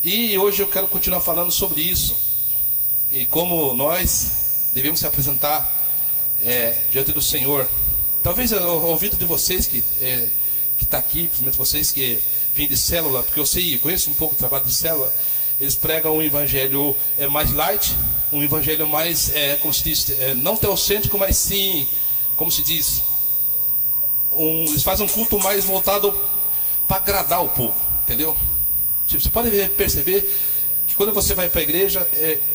E hoje eu quero continuar falando sobre isso e como nós devemos se apresentar diante do Senhor. Talvez ao ouvido de vocês que está aqui, principalmente vocês que vêm de célula, porque eu conheço um pouco o trabalho de célula, eles pregam um evangelho mais light, um evangelho mais, como se diz, não teocêntrico, mas sim, como se diz, eles fazem um culto mais voltado para agradar o povo, entendeu? Tipo, você pode perceber que quando você vai para a igreja,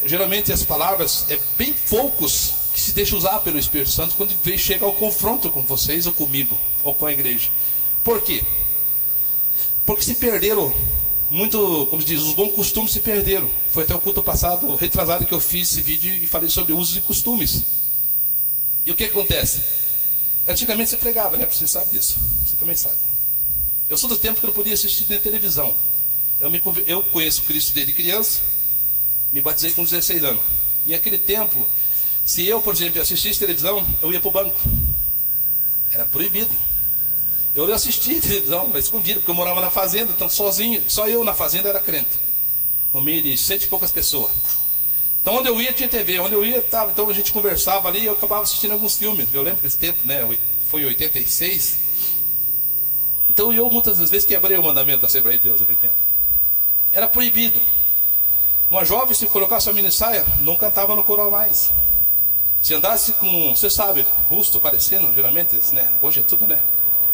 geralmente as palavras, bem poucos que se deixam usar pelo Espírito Santo quando chega ao confronto com vocês ou comigo, ou com a igreja. Por quê? Porque se perderam muito, como se diz, os bons costumes se perderam. Foi até o culto passado, retrasado, que eu fiz esse vídeo e falei sobre usos e costumes. E o que acontece? Antigamente você pregava, né? Você sabe disso, você também sabe. Eu sou do tempo que eu não podia assistir na televisão. Eu conheço Cristo desde criança, me batizei com 16 anos. E naquele tempo, se eu, por exemplo, assistisse televisão, eu ia para o banco. Era proibido. Eu assistia televisão, mas escondido, porque eu morava na fazenda, então sozinho, só eu na fazenda era crente. No meio de 100 e poucas pessoas. Então onde eu ia tinha TV, onde eu ia estava. Então a gente conversava ali e eu acabava assistindo alguns filmes. Eu lembro desse tempo, né? Foi em 86. Então eu muitas das vezes quebrei o mandamento da Assembleia de Deus naquele tempo. Era proibido. Uma jovem, se colocasse a mini saia, não cantava no coral mais. Se andasse com, você sabe, busto parecendo, geralmente, né? Hoje é tudo, né?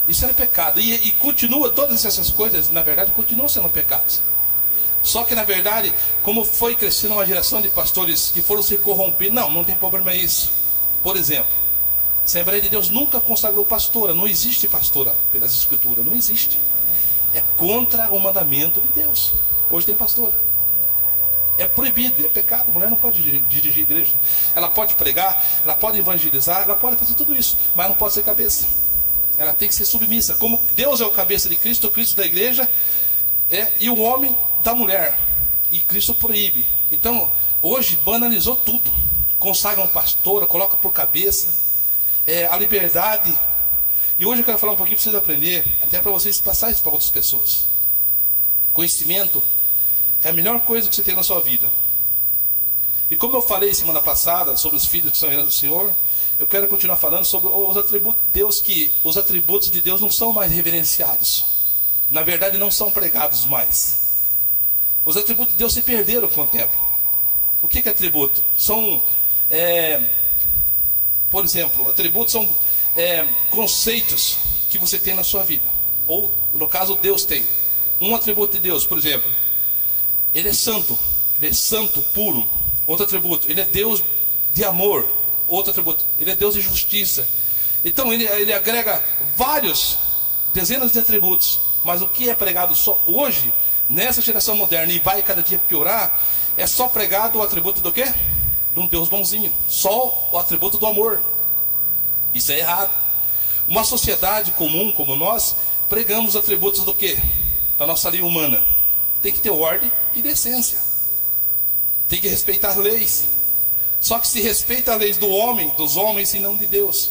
Isso era pecado. E continua, todas essas coisas, na verdade, continuam sendo pecados. Só que, na verdade, como foi crescendo uma geração de pastores que foram se corromper, não tem problema isso. Por exemplo, a Assembleia de Deus nunca consagrou pastora. Não existe pastora pelas escrituras, não existe. É contra o mandamento de Deus. Hoje tem pastora. É proibido, é pecado. A mulher não pode dirigir igreja. Ela pode pregar, ela pode evangelizar, ela pode fazer tudo isso, mas não pode ser cabeça. Ela tem que ser submissa. Como Deus é o cabeça de Cristo, o Cristo da igreja, e o homem da mulher. E Cristo proíbe. Então, hoje banalizou tudo. Consagra um pastor, coloca por cabeça. A liberdade. E hoje eu quero falar um pouquinho para vocês aprenderem, até para vocês passarem isso para outras pessoas. Conhecimento é a melhor coisa que você tem na sua vida. E como eu falei semana passada sobre os filhos que são herança do Senhor, eu quero continuar falando sobre os atributos de Deus, que os atributos de Deus não são mais reverenciados. Na verdade, não são pregados mais. Os atributos de Deus se perderam com o tempo. O que é atributo? São, por exemplo, atributos são conceitos que você tem na sua vida. Ou, no caso, Deus tem. Um atributo de Deus, por exemplo, Ele é santo, puro. Outro atributo, Ele é Deus de amor. Outro atributo, Ele é Deus de justiça. Então ele agrega dezenas de atributos. Mas o que é pregado só hoje, nessa geração moderna, e vai cada dia piorar, é só pregado o atributo do quê? De um Deus bonzinho. Só o atributo do amor. Isso é errado. Uma sociedade comum como nós, pregamos os atributos do quê? Da nossa lei humana. Tem que ter ordem e decência. Tem que respeitar as leis. Só que se respeita as leis dos homens e não de Deus.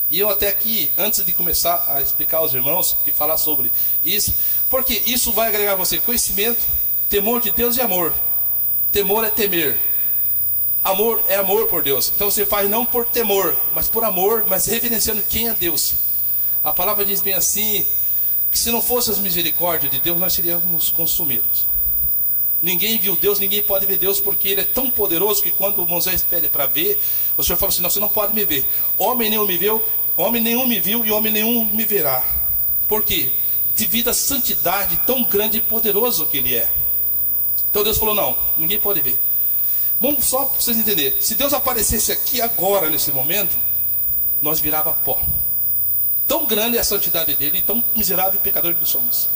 E eu até aqui, antes de começar a explicar aos irmãos e falar sobre isso, porque isso vai agregar a você conhecimento, temor de Deus e amor. Temor é temer. Amor é amor por Deus. Então você faz não por temor, mas por amor, mas reverenciando quem é Deus. A palavra diz bem assim, que se não fosse as misericórdias de Deus, nós seríamos consumidos. Ninguém viu Deus, ninguém pode ver Deus, porque Ele é tão poderoso que quando Moisés pede para ver, o Senhor fala assim, não, você não pode me ver. Homem nenhum me viu e homem nenhum me verá. Por quê? Devido à santidade tão grande e poderoso que Ele é. Então Deus falou, não, ninguém pode ver. Vamos só para vocês entenderem. Se Deus aparecesse aqui agora, nesse momento, nós virava pó. Tão grande é a santidade dele, e tão miserável e pecador que somos.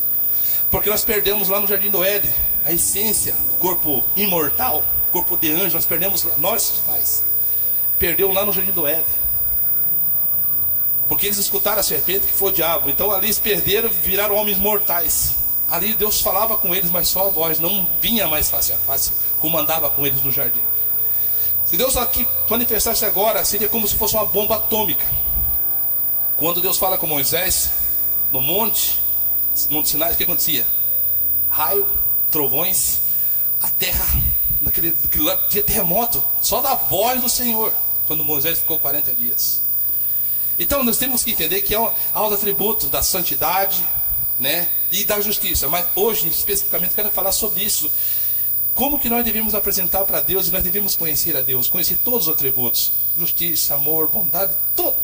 Porque nós perdemos lá no Jardim do Éden a essência do corpo imortal, corpo de anjo. Nós perdemos, nós pais, perdeu lá no Jardim do Éden. Porque eles escutaram a serpente, que foi o diabo. Então ali eles perderam, viraram homens mortais. Ali Deus falava com eles, mas só a voz, não vinha mais face a face, como andava com eles no jardim. Se Deus aqui manifestasse agora, seria como se fosse uma bomba atômica. Quando Deus fala com Moisés, no Monte Sinai, o que acontecia? Raio, trovões, a terra, naquele dia terremoto, só da voz do Senhor, quando Moisés ficou 40 dias. Então nós temos que entender que há os atributos da santidade, né, e da justiça. Mas hoje especificamente quero falar sobre isso. Como que nós devemos apresentar para Deus, e nós devemos conhecer a Deus, conhecer todos os atributos, justiça, amor, bondade,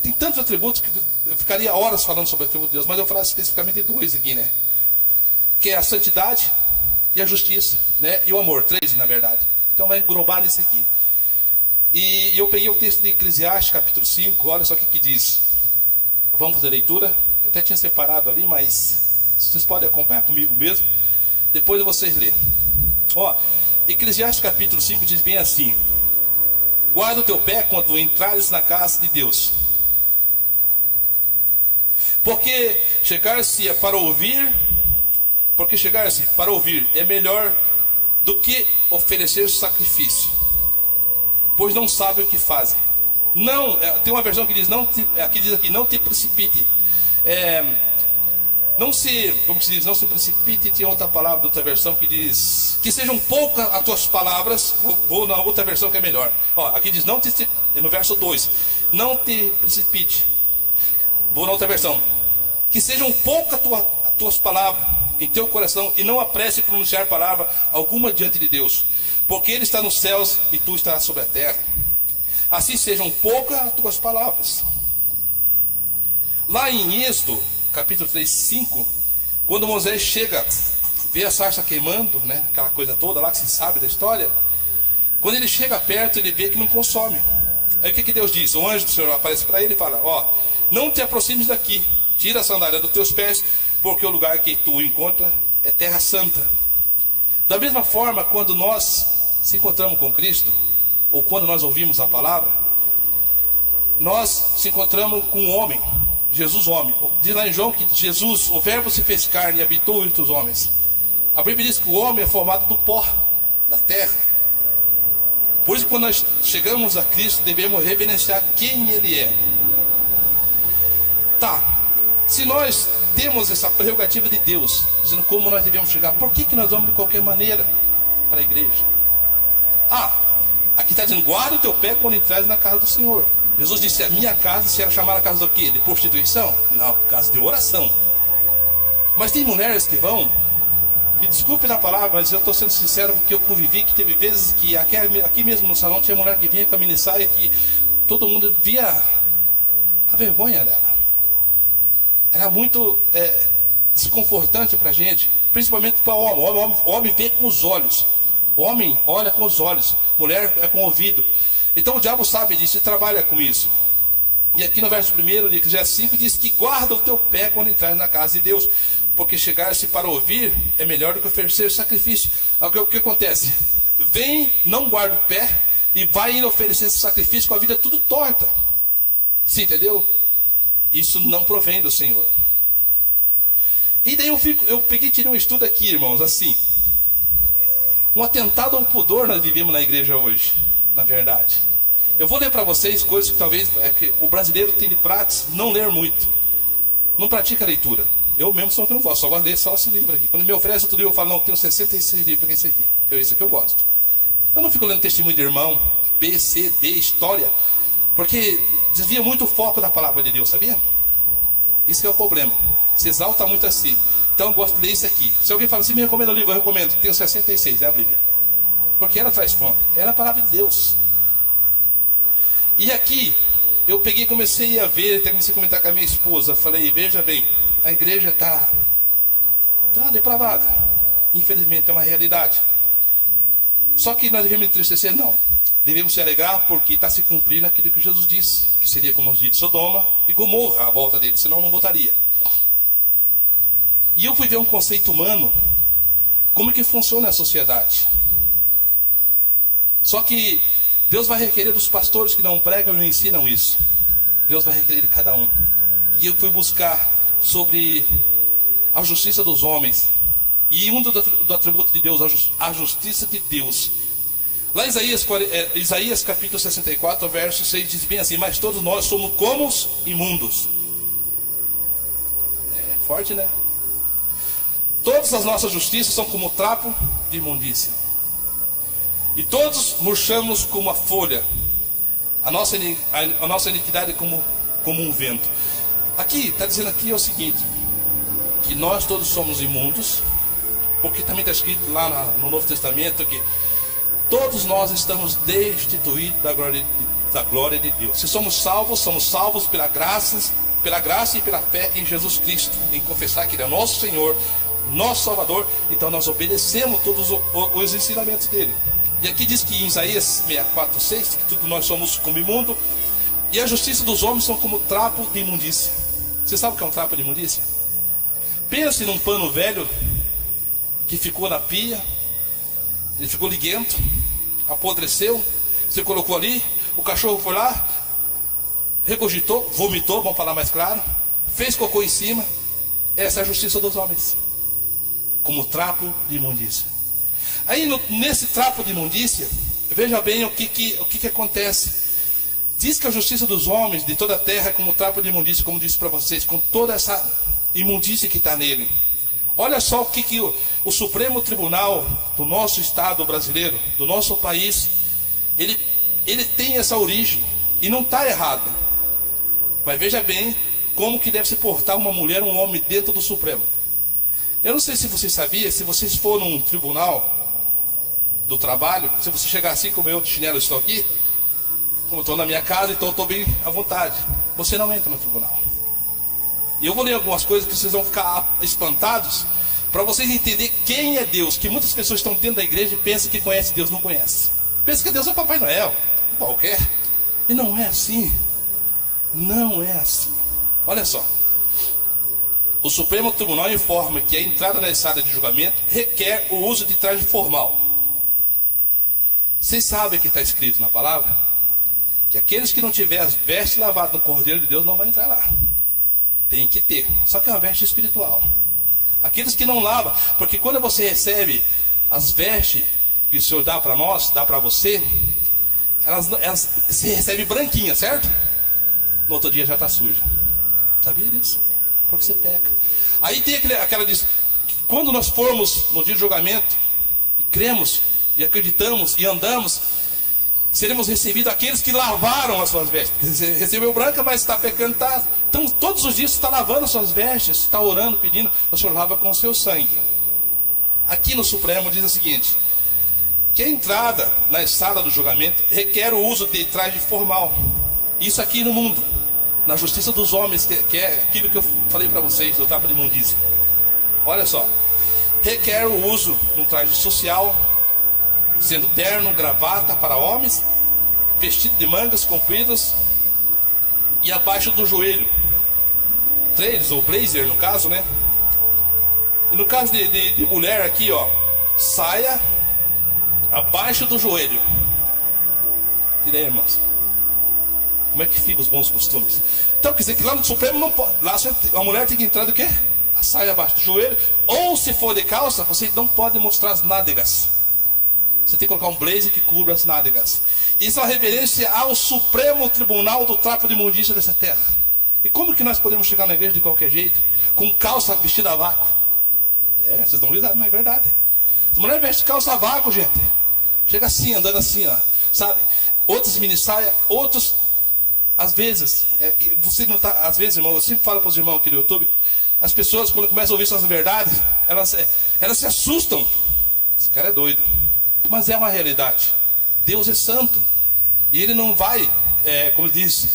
tem tantos atributos que eu ficaria horas falando sobre o atributo de Deus, mas eu vou falar especificamente de dois aqui, né? Que é a santidade e a justiça, né? E o amor, 3 na verdade. Então vai englobar nisso aqui. E eu peguei o texto de Eclesiastes, capítulo 5, olha só o que diz. Vamos fazer a leitura. Eu até tinha separado ali, mas vocês podem acompanhar comigo mesmo. Depois vocês lêem. Ó, Eclesiastes capítulo 5 diz bem assim: guarda o teu pé quando entrares na casa de Deus, porque chegar-se para ouvir é melhor do que oferecer sacrifício, pois não sabe o que fazem. Não, tem uma versão que diz, não te precipite. Não se precipite. Tem outra palavra, outra versão que diz que sejam poucas as tuas palavras. Vou na outra versão que é melhor. Ó, aqui diz, no verso 2, não te precipite. Vou na outra versão, que sejam poucas as tuas palavras em teu coração, e não apresse pronunciar palavra alguma diante de Deus, porque Ele está nos céus e tu estarás sobre a terra. Assim sejam poucas as tuas palavras. Lá em Êxodo capítulo 3, 5, quando Moisés chega, vê a sarça queimando, né, aquela coisa toda lá que se sabe da história. Quando ele chega perto, ele vê que não consome. Aí o que Deus diz? O anjo do Senhor aparece para ele e fala: ó, não te aproximes daqui, tira a sandália dos teus pés, porque o lugar que tu encontra é terra santa. Da mesma forma, quando nós se encontramos com Cristo, ou quando nós ouvimos a palavra, nós se encontramos com um homem, Jesus homem. Diz lá em João que Jesus, o verbo se fez carne e habitou entre os homens. A Bíblia diz que o homem é formado do pó, da terra. Por isso, quando nós chegamos a Cristo, devemos reverenciar quem Ele é. Tá, se nós temos essa prerrogativa de Deus, dizendo como nós devemos chegar, por que nós vamos de qualquer maneira para a igreja? Aqui está dizendo, guarda o teu pé quando entrares na casa do Senhor. Jesus disse, a minha casa, se era chamar a casa do quê? De prostituição? Não, casa de oração. Mas tem mulheres que vão, me desculpe na palavra, mas eu estou sendo sincero, porque eu convivi, que teve vezes que aqui mesmo no salão tinha mulher que vinha com a minissaia, que todo mundo via a vergonha dela. Era muito desconfortante para a gente, principalmente para o homem. O homem vê com os olhos, o homem olha com os olhos, mulher é com o ouvido. Então o diabo sabe disso e trabalha com isso. E aqui no verso 1 de Eclesiastes 5 diz que guarda o teu pé quando entrar na casa de Deus, porque chegar-se para ouvir é melhor do que oferecer sacrifício. O que acontece? Vem, não guarda o pé e vai ir oferecer esse sacrifício com a vida tudo torta. Sim, entendeu? Isso não provém do Senhor. E daí eu peguei e tirei um estudo aqui, irmãos, assim. Um atentado ao pudor nós vivemos na igreja hoje, na verdade. Eu vou ler para vocês coisas que talvez que o brasileiro tem de prática, não ler muito. Não pratica a leitura. Eu mesmo sou que não gosto, só gosto de ler só esse livro aqui. Quando me oferece outro livro, eu falo, não, eu tenho 66 livros para esse aqui. Esse aqui eu gosto. Eu não fico lendo testemunho de irmão, B, C, D, história, porque desvia muito o foco da palavra de Deus, sabia? Isso que é o problema. Se exalta muito assim. Então eu gosto de ler isso aqui. Se alguém fala assim, me recomenda o livro, eu recomendo. Tenho 66, é a Bíblia. Porque ela traz fonte, ela é a palavra de Deus. E aqui, eu peguei e comecei a ver, até comecei a comentar com a minha esposa. Falei, veja bem, a igreja está depravada. Infelizmente é uma realidade. Só que nós devemos entristecer? Não. Devemos se alegrar porque está se cumprindo aquilo que Jesus disse, que seria como os dias de Sodoma e Gomorra à volta dele, senão não voltaria. E eu fui ver um conceito humano, como que funciona a sociedade. Só que Deus vai requerer dos pastores que não pregam e não ensinam isso. Deus vai requerer de cada um. E eu fui buscar sobre a justiça dos homens. E um do atributo de Deus, a justiça de Deus. Lá em Isaías capítulo 64, verso 6, diz bem assim, mas todos nós somos como os imundos. É forte, né? Todas as nossas justiças são como trapo de imundícia, e todos murchamos como a folha, a nossa iniquidade como um vento. Aqui, está dizendo aqui é o seguinte, que nós todos somos imundos, porque também está escrito lá no Novo Testamento que todos nós estamos destituídos da glória de Deus. Se somos salvos pela graça e pela fé em Jesus Cristo, em confessar que Ele é nosso Senhor, nosso Salvador. Então nós obedecemos todos os ensinamentos dele. E aqui diz que em Isaías 64:6 que tudo nós somos como imundo, e a justiça dos homens são como trapo de imundícia. Você sabe o que é um trapo de imundícia? Pense num pano velho que ficou na pia, ele ficou liguento, apodreceu, você colocou ali, o cachorro foi lá, regurgitou, vomitou, vamos falar mais claro, fez cocô em cima. Essa é a justiça dos homens, como trapo de imundícia. Aí nesse trapo de imundícia, veja bem o que acontece. Diz que a justiça dos homens de toda a terra é como trapo de imundícia, como disse para vocês, com toda essa imundícia que está nele. Olha só o que o Supremo Tribunal do nosso estado brasileiro, do nosso país, ele tem essa origem, e não está errado. Mas veja bem como que deve se portar uma mulher, um homem dentro do Supremo. Eu não sei se você sabia, se vocês for num tribunal do trabalho, se você chegar assim como eu de chinelo estou aqui, como estou na minha casa, então estou bem à vontade, você não entra no tribunal. E eu vou ler algumas coisas que vocês vão ficar espantados, para vocês entenderem quem é Deus. Que muitas pessoas estão dentro da igreja e pensam que conhece Deus, não conhece. Pensa que Deus é Papai Noel, qualquer. E não é assim. Não é assim. Olha só. O Supremo Tribunal informa que a entrada na sala de julgamento requer o uso de traje formal. Vocês sabem que está escrito na palavra que aqueles que não tiverem as vestes lavadas no Cordeiro de Deus não vão entrar lá. Tem que ter, só que é uma veste espiritual. Aqueles que não lavam, porque quando você recebe as vestes que o Senhor dá para nós, dá para você, elas se recebe branquinha, certo? No outro dia já está suja. Sabia disso? Porque você peca. Aí tem aquela diz, quando nós formos no dia do julgamento, e cremos, e acreditamos, e andamos, seremos recebidos aqueles que lavaram as suas vestes. Você recebeu branca, mas está pecando, está. Então todos os dias você está lavando as suas vestes, está orando, pedindo, o Senhor lava com o seu sangue. Aqui no Supremo diz o seguinte, que a entrada na sala do julgamento requer o uso de traje formal. Isso aqui no mundo, na justiça dos homens, que é aquilo que eu falei para vocês, do trapo de imundícia. Olha só, requer o uso de um traje social, sendo terno, gravata para homens, vestido de mangas compridas e abaixo do joelho, trailers ou blazer no caso, né? E no caso de mulher aqui, ó, saia abaixo do joelho. E daí, irmãos? Como é que ficam os bons costumes? Então quer dizer que lá no Supremo não pode, lá a mulher tem que entrar do quê? A saia abaixo do joelho, ou se for de calça, você não pode mostrar as nádegas. Você tem que colocar um blazer que cubra as nádegas. Isso é uma referência ao Supremo Tribunal do trapo de imundícia dessa terra. E como que nós podemos chegar na igreja de qualquer jeito, com calça vestida a vácuo? Vocês dão risada, mas é verdade. As mulheres vestem calça a vácuo, gente. Chega assim, andando assim, ó, sabe? Outros mini saia, outros, às vezes, você não tá, às vezes, irmão, eu sempre falo para os irmãos aqui do YouTube, as pessoas quando começam a ouvir suas verdades, elas se assustam. Esse cara é doido. Mas é uma realidade. Deus é santo. E Ele não vai, como diz,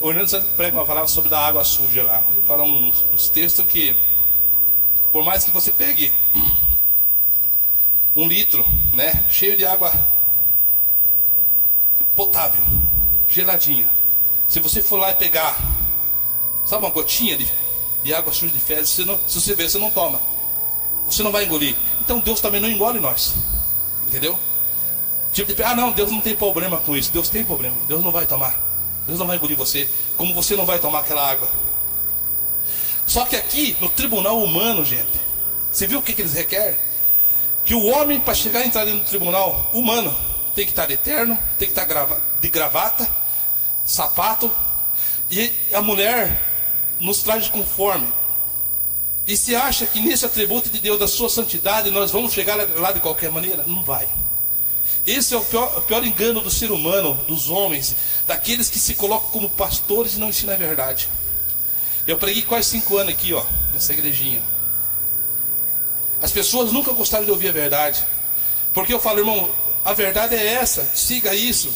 o Hernando Santos prega uma palavra sobre a água suja lá. Ele fala uns textos que, por mais que você pegue 1 litro, né, cheio de água potável, geladinha, se você for lá e pegar, sabe, uma gotinha de água suja de fezes, se você ver, você não toma. Você não vai engolir. Então Deus também não engole nós. Entendeu? Tipo de, não, Deus não tem problema com isso. Deus tem problema. Deus não vai tomar. Deus não vai engolir você. Como você não vai tomar aquela água. Só que aqui, no tribunal humano, gente, você viu o que eles requerem? Que o homem, para chegar a entrar no tribunal humano, tem que estar de terno, tem que estar de gravata, sapato. E a mulher nos trajes conforme. E se acha que nesse atributo de Deus, da sua santidade, nós vamos chegar lá de qualquer maneira? Não vai. Esse é o pior engano do ser humano, dos homens, daqueles que se colocam como pastores e não ensinam a verdade. Eu preguei quase 5 anos aqui, nessa igrejinha. As pessoas nunca gostaram de ouvir a verdade, porque eu falo, irmão, a verdade é essa, siga isso.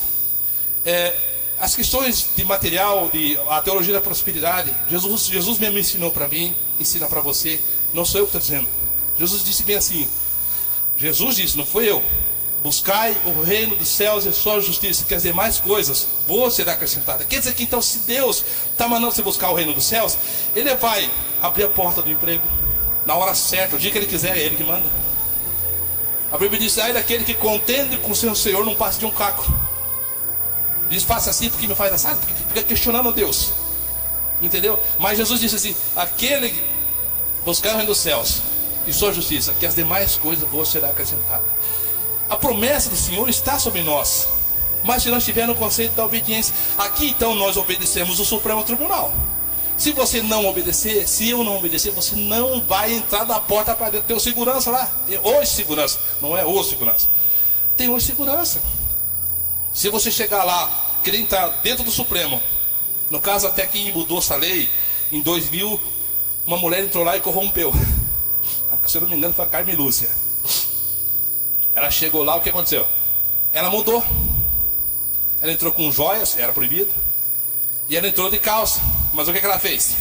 As questões de material, a teologia da prosperidade, Jesus mesmo ensinou para mim, ensina para você, não sou eu que estou dizendo. Jesus disse bem assim, Jesus disse, não foi eu: buscai o reino dos céus e a sua justiça, que as demais coisas vos será acrescentada. Quer dizer que então, se Deus está mandando você buscar o reino dos céus, Ele vai abrir a porta do emprego na hora certa, o dia que Ele quiser, é Ele que manda. A Bíblia diz, ai daquele que contende com o seu Senhor, não passa de um caco. Diz, faça assim porque me faz assado, porque fica questionando Deus, entendeu? Mas Jesus disse assim, aquele que buscar o reino dos céus e sua justiça, que as demais coisas vos será acrescentada. A promessa do Senhor está sobre nós, mas se nós tivermos o conceito da obediência, aqui então nós obedecemos o Supremo Tribunal. Se você não obedecer, se eu não obedecer, você não vai entrar da porta para dentro. Tem o segurança lá, tem o segurança, não é o segurança, tem o segurança. Se você chegar lá, querer entrar dentro do Supremo, no caso até que mudou essa lei, em 2000, uma mulher entrou lá e corrompeu. Se eu não me engano foi a Carmen Lúcia. Ela chegou lá, o que aconteceu? Ela mudou. Ela entrou com joias, era proibido. E ela entrou de calça. Mas o que ela fez?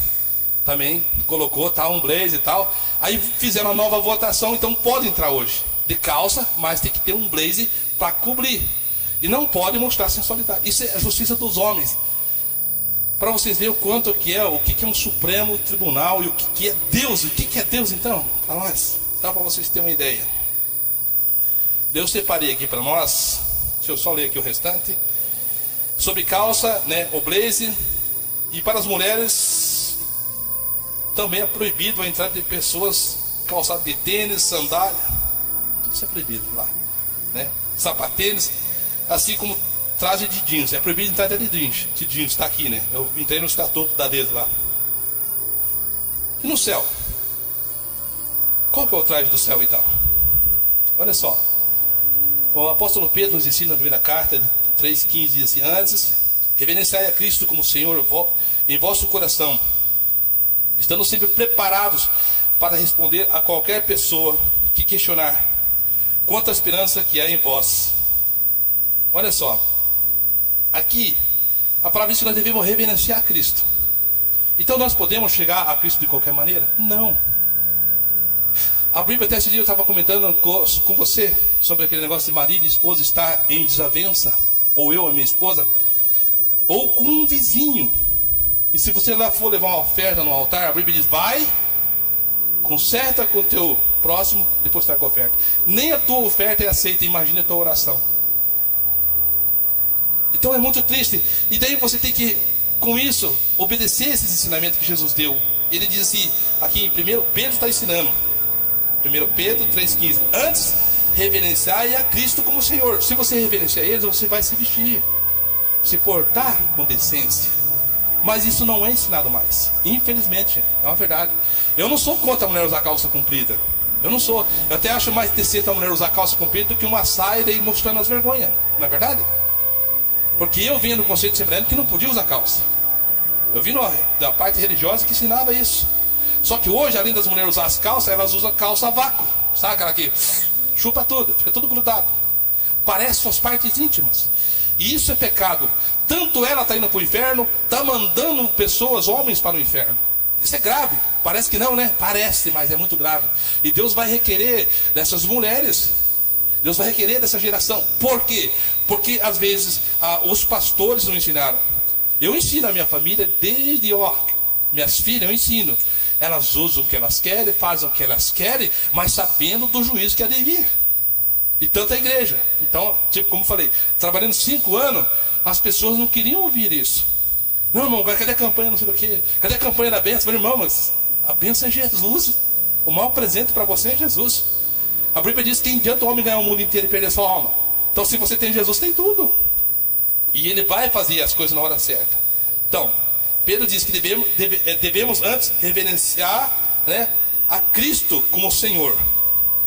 Também colocou um blazer e tal. Aí fizeram uma nova votação, então pode entrar hoje de calça, mas tem que ter um blazer para cobrir. E não pode mostrar sensualidade. Isso é a justiça dos homens. Para vocês verem o quanto que é, o que é um Supremo Tribunal e o que é Deus. O que é Deus então? Para nós, para vocês terem uma ideia. Deus separei aqui para nós, deixa eu só ler aqui o restante. Sobre calça, o blazer. E para as mulheres também é proibido a entrada de pessoas calçadas de tênis, sandália. Isso é proibido lá, sapatênis, assim como traje de jeans. É proibido entrar de jeans. De jeans, está aqui, eu entrei no estatuto da dedo lá. E no céu? Qual que é o traje do céu então? Olha só. O apóstolo Pedro nos ensina na primeira carta, 3,15, diz assim: antes, reverenciai a Cristo como Senhor em vosso coração, estando sempre preparados para responder a qualquer pessoa que questionar quanto à esperança que há em vós. Olha só, aqui a palavra diz que nós devemos reverenciar a Cristo. Então nós podemos chegar a Cristo de qualquer maneira? Não. A Bíblia, até esse dia eu estava comentando com você sobre aquele negócio de marido e esposa estar em desavença, ou eu e minha esposa, ou com um vizinho. E se você lá for levar uma oferta no altar, a Bíblia diz: vai, conserta com o teu próximo, depois traga a oferta. Nem a tua oferta é aceita, imagina a tua oração. Então é muito triste. E daí você tem que, com isso, obedecer esses ensinamentos que Jesus deu. Ele diz assim, aqui em 1 Pedro está ensinando, 1 Pedro 3,15: antes, reverenciai a Cristo como Senhor. Se você reverenciar Ele, você vai se vestir, se portar com decência. Mas isso não é ensinado mais, infelizmente, é uma verdade. Eu não sou contra a mulher usar calça comprida. Eu não sou. Eu até acho mais decente a mulher usar calça comprida do que uma saia e mostrando as vergonhas. Não é verdade? Porque eu vinha no conceito sebreno que não podia usar calça. Eu vi da parte religiosa que ensinava isso. Só que hoje, além das mulheres usar as calças, elas usam calça a vácuo. Sabe aquela que chupa tudo, fica tudo grudado. Parece suas partes íntimas. E isso é pecado. Tanto ela está indo para o inferno, está mandando pessoas, homens, para o inferno. Isso é grave. Parece que não, né? Parece, mas é muito grave. E Deus vai requerer dessas mulheres. Deus vai requerer dessa geração. Por quê? Porque às vezes os pastores não ensinaram. Eu ensino a minha família desde minhas filhas, eu ensino. Elas usam o que elas querem, fazem o que elas querem, mas sabendo do juízo que há de vir. E tanto a igreja. Então, como eu falei, trabalhando 5 anos, as pessoas não queriam ouvir isso. Não, irmão, cadê a campanha, não sei do que? Cadê a campanha da bênção? Falei, irmão, mas a bênção é Jesus. O maior presente para você é Jesus. A Bíblia diz que quem adianta o homem ganhar o mundo inteiro e perder a sua alma. Então, se você tem Jesus, tem tudo. E Ele vai fazer as coisas na hora certa. Então, Pedro diz que devemos antes reverenciar, a Cristo como Senhor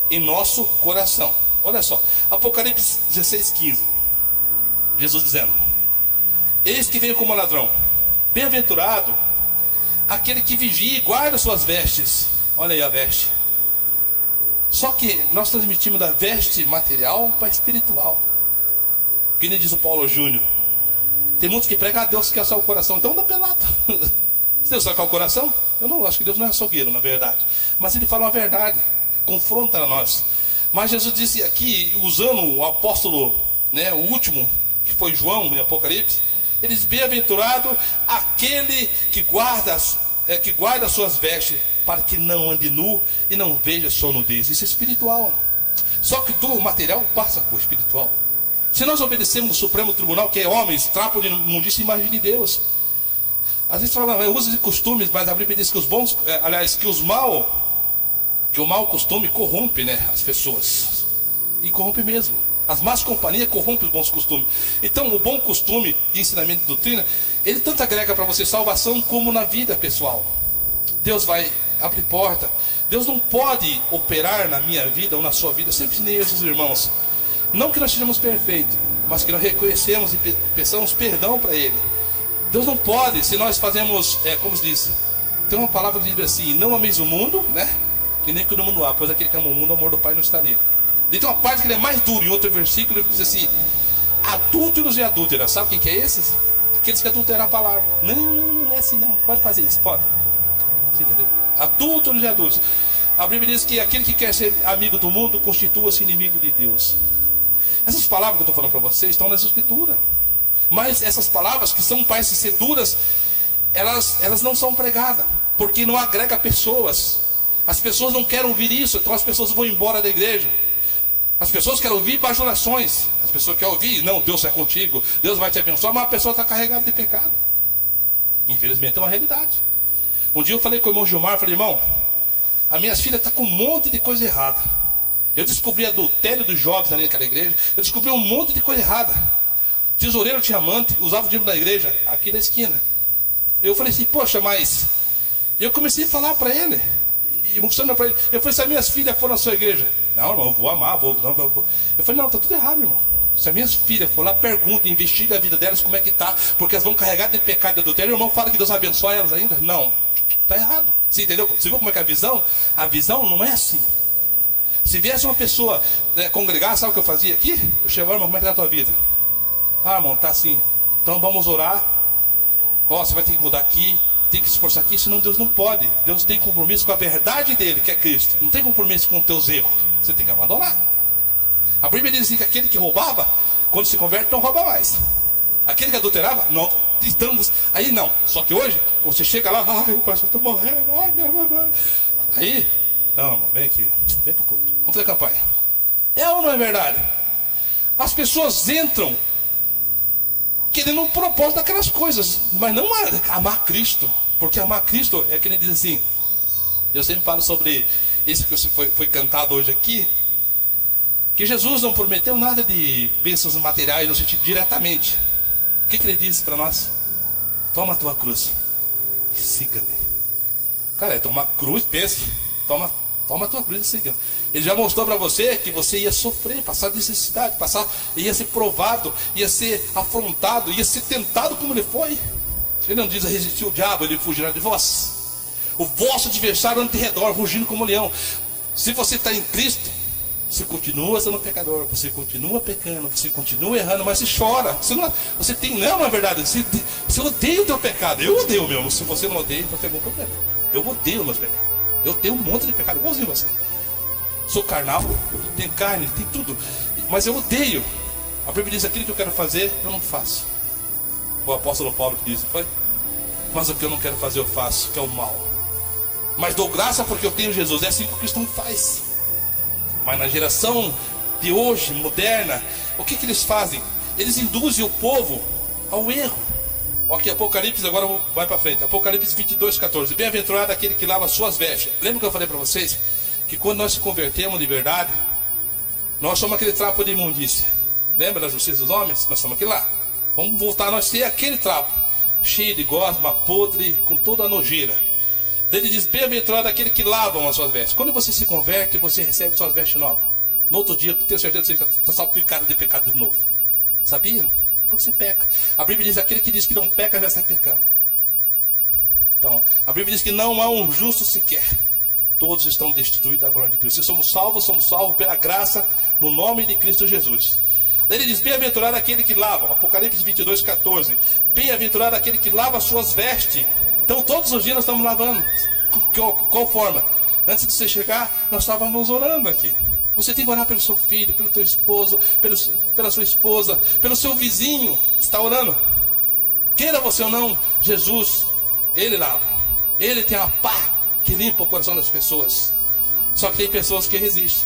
em nosso coração. Olha só, Apocalipse 16:15, Jesus dizendo: eis que venho como ladrão, bem-aventurado aquele que vigia e guarda suas vestes. Olha aí a veste. Só que nós transmitimos da veste material para espiritual. Que nem diz o Paulo Júnior, tem muitos que pregam: Deus quer só o coração, então dá pelado. Se Deus quer o coração, eu não acho que Deus não é açougueiro, na verdade, mas ele fala uma verdade, confronta a nós. Mas Jesus disse aqui, usando o apóstolo, né, o último, que foi João em Apocalipse, ele diz: bem-aventurado aquele que guarda suas vestes, para que não ande nu e não veja sua nudez. Isso é espiritual. Só que do material passa por espiritual. Se nós obedecemos o Supremo Tribunal, que é homens, trapo de imundícia, imagine Deus. Às vezes fala usos e costumes, mas a Bíblia diz que os bons, que o mau costume corrompe, né, as pessoas. E corrompe mesmo. As más companhias corrompem os bons costumes. Então o bom costume e ensinamento de doutrina, ele tanto agrega para você salvação como na vida pessoal. Deus vai abrir porta. Deus não pode operar na minha vida ou na sua vida. Eu sempre ensinei esses irmãos, não que nós sejamos perfeitos, mas que nós reconhecemos e peçamos perdão para Ele. Deus não pode, se nós fazemos, como se diz, tem uma palavra que diz assim: não ameis o mundo, né, que nem que o mundo há, pois aquele que ama o mundo, o amor do Pai não está nele. E tem uma parte que ele é mais duro, em outro versículo ele diz assim: adúlteros e adúlteras. Sabe quem que é esses? Aqueles que adulteram a palavra. Não é assim não, pode fazer isso, pode. Você entendeu? Adúlteros e adúlteros. A Bíblia diz que aquele que quer ser amigo do mundo constitua-se inimigo de Deus. Essas palavras que eu estou falando para vocês estão nas Escrituras. Mas essas palavras que são, parecem ser duras, elas não são pregadas, porque não agrega pessoas. As pessoas não querem ouvir isso, então as pessoas vão embora da igreja. As pessoas querem ouvir bajulações. As pessoas querem ouvir: não, Deus é contigo, Deus vai te abençoar. Mas a pessoa está carregada de pecado. Infelizmente é uma realidade. Um dia eu falei com o irmão Gilmar, falei: irmão, a minha filha está com um monte de coisa errada. Eu descobri adultério dos jovens ali naquela igreja. Eu descobri um monte de coisa errada. Tesoureiro tinha amante, usava o dinheiro da igreja, aqui na esquina. Eu falei assim: poxa, mas... Eu comecei a falar para ele, e mostrando para ele. Eu falei: se as minhas filhas forem na sua igreja... Não, irmão, eu vou amar, vou. Eu falei: não, está tudo errado, irmão. Se as minhas filhas for lá, pergunta, investiga a vida delas, como é que está, porque elas vão carregar de pecado de adultério. O irmão fala que Deus abençoe elas ainda. Não, está errado. Você entendeu? Você viu como é que é a visão? A visão não é assim. Se viesse uma pessoa congregar, sabe o que eu fazia aqui? Eu chegava: irmão, como é que está a tua vida? Ah, irmão, está assim. Então vamos orar. Você vai ter que mudar aqui, tem que se esforçar aqui, senão Deus não pode. Deus tem compromisso com a verdade dele, que é Cristo. Não tem compromisso com os teus erros. Você tem que abandonar. A Bíblia diz assim, que aquele que roubava, quando se converte, não rouba mais. Aquele que adulterava, não, estamos. Aí não. Só que hoje, você chega lá: ai, o pastor está morrendo, ai, minha mamãe. Aí, não, irmão, vem aqui, vem pro culto, vamos fazer campanha. É ou não é verdade? As pessoas entram querendo um propósito daquelas coisas, mas não amar Cristo. Porque amar Cristo é que ele diz assim. Eu sempre falo sobre isso que foi cantado hoje aqui, que Jesus não prometeu nada de bênçãos materiais no sentido diretamente. O que ele disse para nós? Toma a tua cruz e siga-me. Cara, é tomar cruz, pensa. Toma a tua cruz e siga-me. Ele já mostrou para você que você ia sofrer, passar necessidade, ia ser provado, ia ser afrontado, ia ser tentado como ele foi. Ele não diz: a resistir ao diabo, ele fugirá de vós. O vosso adversário anda em redor, rugindo como leão. Se você está em Cristo, você continua sendo pecador, você continua pecando, você continua errando, mas você chora. Você tem, não é verdade, você odeia o teu pecado. Eu odeio o meu. Se você não odeia, então tem algum problema. Eu odeio os meus pecados. Eu tenho um monte de pecado, igualzinho você. Sou carnal, tenho carne, tem tudo, mas eu odeio. A Bíblia diz: aquilo que eu quero fazer, eu não faço. O apóstolo Paulo que disse, foi? Mas o que eu não quero fazer, eu faço, que é o mal. Mas dou graça porque eu tenho Jesus. É assim que o cristão faz. Mas na geração de hoje, moderna, o que eles fazem? Eles induzem o povo ao erro. Aqui, Apocalipse, agora vai para frente. Apocalipse 22:14. Bem-aventurado aquele que lava suas vestes. Lembra que eu falei para vocês? Que quando nós se convertemos de verdade, nós somos aquele trapo de imundícia. Lembra da justiça dos homens? Nós somos aquele lá. Vamos voltar a nós ser aquele trapo, cheio de gosma, podre, com toda a nojeira. Ele diz: bem-aventurado aquele que lavam as suas vestes. Quando você se converte, você recebe suas vestes novas. No outro dia, eu tenho certeza que você está salpicado de pecado de novo. Sabia? Porque você peca. A Bíblia diz: aquele que diz que não peca já está pecando. Então, a Bíblia diz que não há um justo sequer. Todos estão destituídos da glória de Deus. Se somos salvos pela graça, no nome de Cristo Jesus. Ele diz: bem-aventurado aquele que lava. Apocalipse 22, 14. Bem-aventurado aquele que lava as suas vestes. Então todos os dias nós estamos lavando. Qual forma? Antes de você chegar, nós estávamos orando aqui. Você tem que orar pelo seu filho, pelo teu esposo, pela sua esposa, pelo seu vizinho. Você está orando. Queira você ou não, Jesus, Ele lava. Ele tem a pá que limpa o coração das pessoas. Só que tem pessoas que resistem.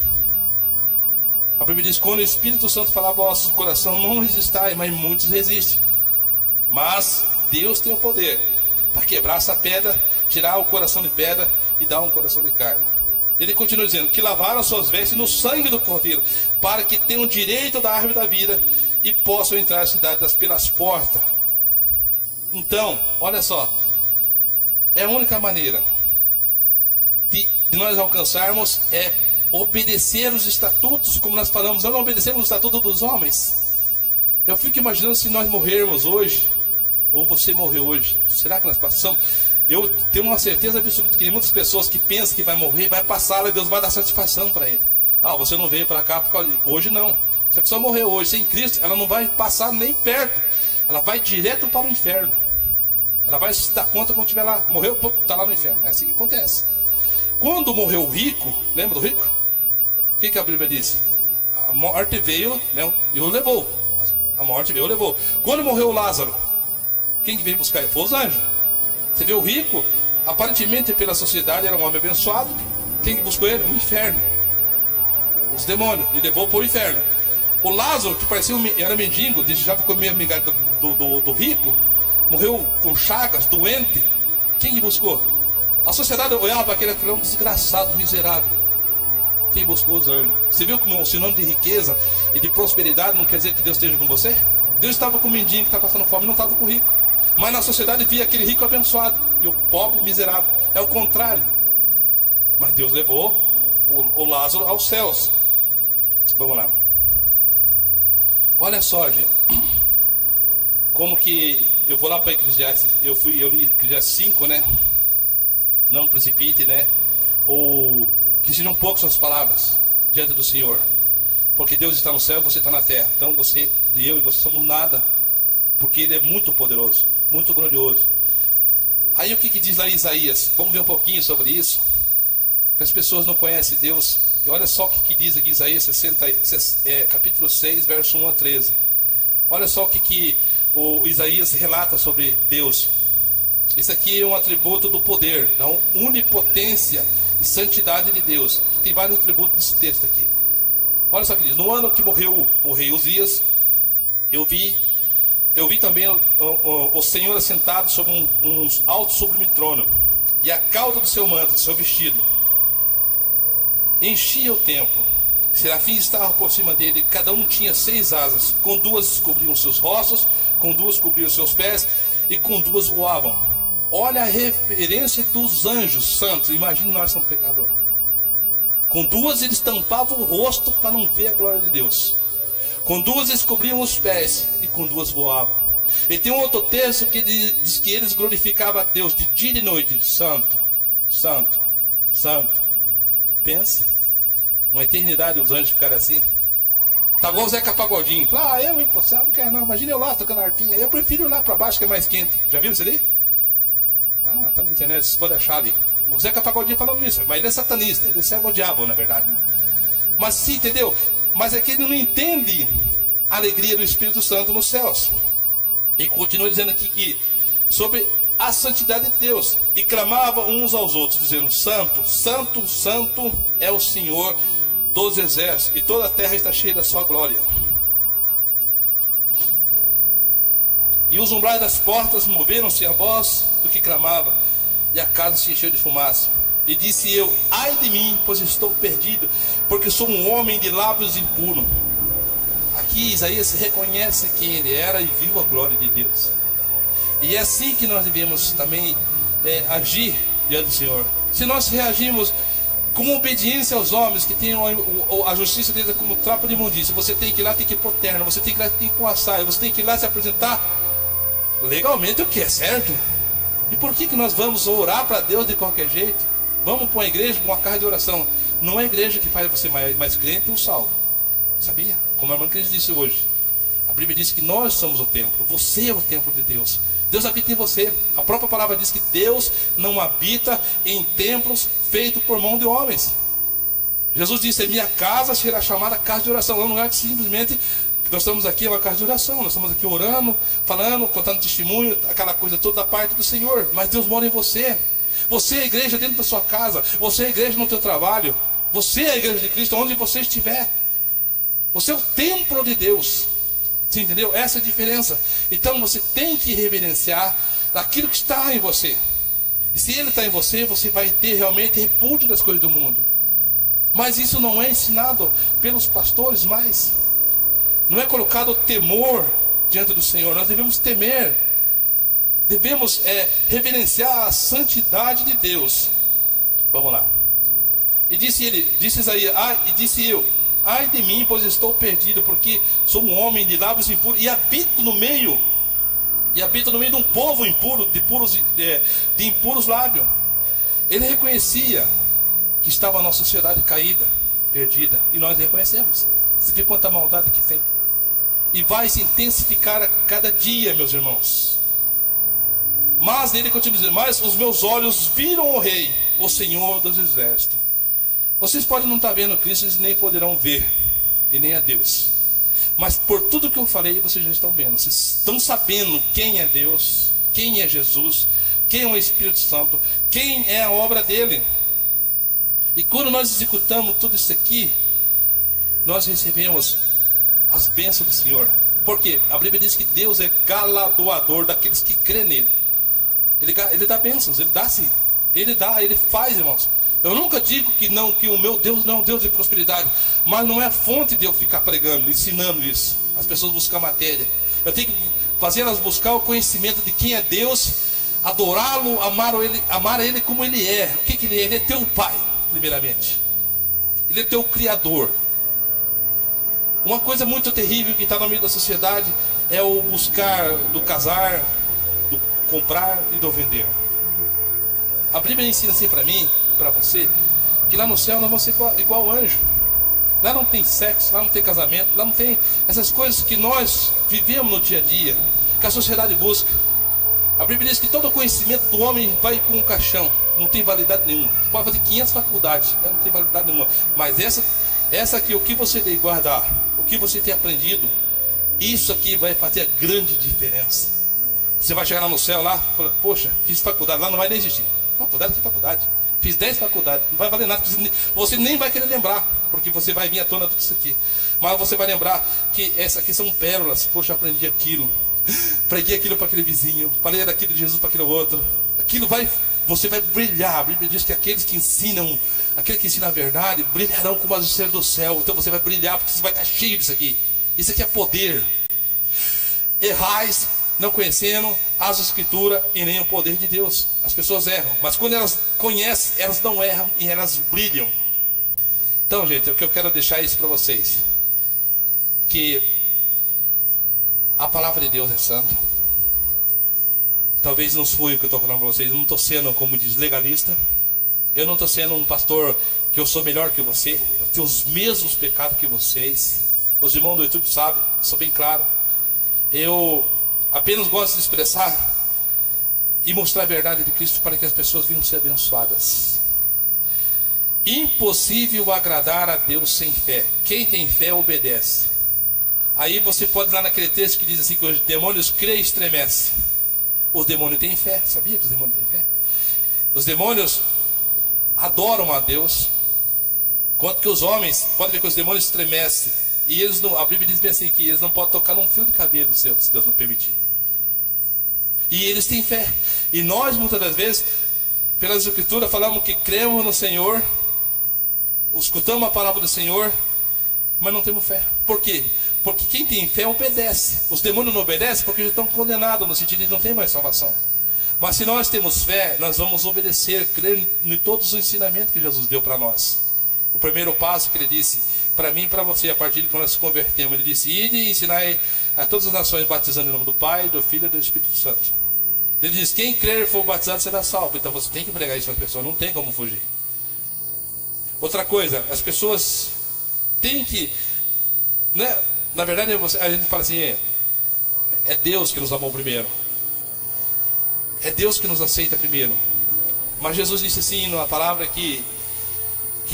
A Bíblia diz: quando o Espírito Santo falar ao vosso coração, não resistai, mas muitos resistem. Mas Deus tem o poder para quebrar essa pedra, tirar o coração de pedra e dar um coração de carne. Ele continua dizendo: que lavaram as suas vestes no sangue do Cordeiro, para que tenham direito da árvore da vida e possam entrar na cidade pelas portas. Então, olha só, é a única maneira de nós alcançarmos é obedecer os estatutos, como nós falamos. Nós não obedecemos o estatuto dos homens. Eu fico imaginando se nós morrermos hoje, ou você morreu hoje, será que nós passamos? Eu tenho uma certeza absoluta que tem muitas pessoas que pensam que vai morrer, vai passar e Deus vai dar satisfação para ele. Ah, você não veio para cá por causa de... Hoje não. Se a pessoa morreu hoje sem Cristo, ela não vai passar nem perto. Ela vai direto para o inferno. Ela vai se dar conta quando estiver lá. Morreu, está lá no inferno. É assim que acontece. Quando morreu o rico, lembra do rico? O que a Bíblia diz? A morte veio, né, e o levou. A morte veio e o levou. Quando morreu o Lázaro, quem que veio buscar ele? Foi os anjos. Você vê o rico, aparentemente pela sociedade era um homem abençoado. Quem que buscou ele? O inferno. Os demônios. E levou para o inferno. O Lázaro, que parecia era mendigo, desejava comer a migalha do rico, morreu com chagas, doente. Quem que buscou? A sociedade olhava para aquele um desgraçado, miserável. Quem buscou? Os anjos. Você viu como o sinônimo de riqueza e de prosperidade não quer dizer que Deus esteja com você? Deus estava com o mendigo que está passando fome, não estava com o rico. Mas na sociedade via aquele rico abençoado e o pobre miserável. É o contrário. Mas Deus levou o Lázaro aos céus. Vamos lá. Olha só, gente. Como que eu vou lá para Eclesiastes. Eu li Eclesiastes 5, né? Não precipite, né? Ou que sejam poucas as palavras diante do Senhor. Porque Deus está no céu e você está na terra. Então você, eu e você somos nada. Porque Ele é muito poderoso, muito glorioso. Aí o que diz lá em Isaías? Vamos ver um pouquinho sobre isso. Que as pessoas não conhecem Deus. E olha só o que diz aqui em Isaías capítulo 6, verso 1 a 13. Olha só o que o Isaías relata sobre Deus. Esse aqui é um atributo do poder, da onipotência e santidade de Deus. Tem vários atributos nesse texto aqui. Olha só o que diz: no ano que morreu o rei Uzias, eu vi também o Senhor assentado sobre um alto sublime trono, e a cauda do seu manto, do seu vestido, enchia o templo. Serafins estavam por cima dele, cada um tinha 6 asas, com 2 cobriam seus rostos, com 2 cobriam seus pés, e com 2 voavam. Olha a referência dos anjos santos. Imagine nós somos pecadores. Com 2 eles tampavam o rosto para não ver a glória de Deus. Com 2 eles cobriam os pés e com 2 voavam. E tem um outro texto que diz que eles glorificavam a Deus de dia e de noite. Santo, santo, santo. Pensa, uma eternidade os anjos ficaram assim. Tá igual o Zeca Pagodinho. Eu ir pro céu, não quero não. Imagina eu lá tocando arpinha. Eu prefiro ir lá para baixo que é mais quente. Já viram isso ali? Tá na internet, vocês podem achar ali. O Zeca Pagodinho falando isso, mas ele é satanista, ele serve ao diabo, na verdade. Mas sim, entendeu? Mas é que ele não entende a alegria do Espírito Santo nos céus. E continua dizendo aqui que sobre a santidade de Deus, e clamava uns aos outros, dizendo: Santo, Santo, Santo é o Senhor dos exércitos, e toda a terra está cheia da sua glória. E os umbrais das portas moveram-se a voz do que clamava, e a casa se encheu de fumaça. E disse eu: ai de mim, pois estou perdido, porque sou um homem de lábios impuros. Aqui Isaías reconhece quem ele era e viu a glória de Deus. E é assim que nós devemos também agir diante do Senhor. Se nós reagimos com obediência aos homens que têm a justiça deles como trapo de imundícia, você tem que ir lá, tem que ir por terno, você tem que ir lá, tem que ir com a saia, você tem que ir lá se apresentar legalmente, o que é certo. E por que nós vamos orar para Deus de qualquer jeito? Vamos para uma igreja com uma carga de oração. Não é a igreja que faz você mais crente ou salvo. Sabia? Como a irmã Cris disse hoje. A Bíblia diz que nós somos o templo. Você é o templo de Deus. Deus habita em você. A própria palavra diz que Deus não habita em templos feitos por mão de homens. Jesus disse: minha casa será chamada casa de oração. É um lugar que simplesmente nós estamos aqui, é uma casa de oração. Nós estamos aqui orando, falando, contando testemunho, aquela coisa toda da parte do Senhor. Mas Deus mora em você. Você é a igreja dentro da sua casa. Você é a igreja no teu trabalho. Você é a igreja de Cristo onde você estiver. Você é o templo de Deus. Você entendeu? Essa é a diferença. Então você tem que reverenciar aquilo que está em você. E se ele está em você, você vai ter realmente repúdio das coisas do mundo. Mas isso não é ensinado pelos pastores mais. Não é colocado temor diante do Senhor. Nós devemos temer. Devemos reverenciar a santidade de Deus. Vamos lá. E disse Isaías: e disse eu: ai de mim, pois estou perdido, porque sou um homem de lábios impuros e habito no meio de um povo impuro, de impuros lábios. Ele reconhecia que estava na sociedade caída, perdida, e nós reconhecemos. Você vê quanta maldade que tem. E vai se intensificar a cada dia, meus irmãos. Mas ele continua dizendo: mas os meus olhos viram o Rei, o Senhor dos Exércitos. Vocês podem não estar vendo Cristo, eles nem poderão ver, e nem a Deus. Mas por tudo que eu falei, vocês já estão vendo. Vocês estão sabendo quem é Deus, quem é Jesus, quem é o Espírito Santo, quem é a obra dele. E quando nós executamos tudo isso aqui, nós recebemos as bênçãos do Senhor. Porque a Bíblia diz que Deus é galardoador daqueles que crêem nele. Ele dá bênçãos, ele dá sim. Ele dá, ele faz, irmãos. Eu nunca digo que o meu Deus não é um Deus de prosperidade. Mas não é fonte de eu ficar pregando, ensinando isso. As pessoas buscam matéria. Eu tenho que fazer elas buscar o conhecimento de quem é Deus, adorá-lo, amar ele como ele é. O que ele é? Ele é teu Pai, primeiramente. Ele é teu Criador. Uma coisa muito terrível que está no meio da sociedade é o buscar do casar, do comprar e do vender. A Bíblia ensina assim para mim, para você, que lá no céu nós vamos ser igual anjo. Lá não tem sexo, lá não tem casamento, lá não tem essas coisas que nós vivemos no dia a dia, que a sociedade busca. A Bíblia diz que todo o conhecimento do homem vai com um caixão, não tem validade nenhuma. Você pode fazer 500 faculdades, não tem validade nenhuma. Mas essa aqui, o que você tem que guardar, o que você tem aprendido, isso aqui vai fazer a grande diferença. Você vai chegar lá no céu, lá, fala: poxa, fiz faculdade, lá não vai nem existir. Faculdade, que faculdade? Fiz 10 faculdades, não vai valer nada. Você nem vai querer lembrar, porque você vai vir à tona tudo isso aqui. Mas você vai lembrar que essas aqui são pérolas. Poxa, eu aprendi aquilo, preguei aquilo para aquele vizinho, falei daquilo de Jesus para aquele outro. Você vai brilhar. A Bíblia diz que aquele que ensina a verdade brilharão como as estrelas do céu. Então você vai brilhar, porque você vai estar cheio disso aqui. Isso aqui é poder. Errais não conhecendo as Escrituras e nem o poder de Deus. As pessoas erram, mas quando elas conhecem, elas não erram e elas brilham. Então, gente, o que eu quero deixar isso para vocês, que a palavra de Deus é santa. Talvez não foi o que eu estou falando para vocês. Eu não estou sendo, como diz, legalista. Eu não estou sendo um pastor que eu sou melhor que você. Eu tenho os mesmos pecados que vocês. Os irmãos do YouTube sabem, sou bem claro. Eu apenas gosto de expressar e mostrar a verdade de Cristo para que as pessoas venham ser abençoadas. Impossível agradar a Deus sem fé. Quem tem fé obedece. Aí você pode ir lá naquele texto que diz assim, que os demônios creem e estremecem. Os demônios têm fé. Sabia que os demônios têm fé? Os demônios adoram a Deus, enquanto que os homens, pode ver que os demônios estremecem. E eles não, a Bíblia diz bem assim, que eles não podem tocar num fio de cabelo seu, se Deus não permitir. E eles têm fé. E nós, muitas das vezes, pelas Escrituras, falamos que cremos no Senhor, escutamos a palavra do Senhor, mas não temos fé. Por quê? Porque quem tem fé obedece. Os demônios não obedecem porque já estão condenados, no sentido de que não tem mais salvação. Mas se nós temos fé, nós vamos obedecer, crer em todos os ensinamentos que Jesus deu para nós. O primeiro passo que ele disse, para mim e para você, a partir de quando nós nos convertemos, ele disse: ide e ensinai a todas as nações, batizando em nome do Pai, do Filho e do Espírito Santo. Ele diz: quem crer e for batizado será salvo. Então você tem que pregar isso para as pessoas, não tem como fugir. Outra coisa, as pessoas têm que, né? Na verdade, a gente fala assim: é Deus que nos amou primeiro, é Deus que nos aceita primeiro. Mas Jesus disse assim na palavra que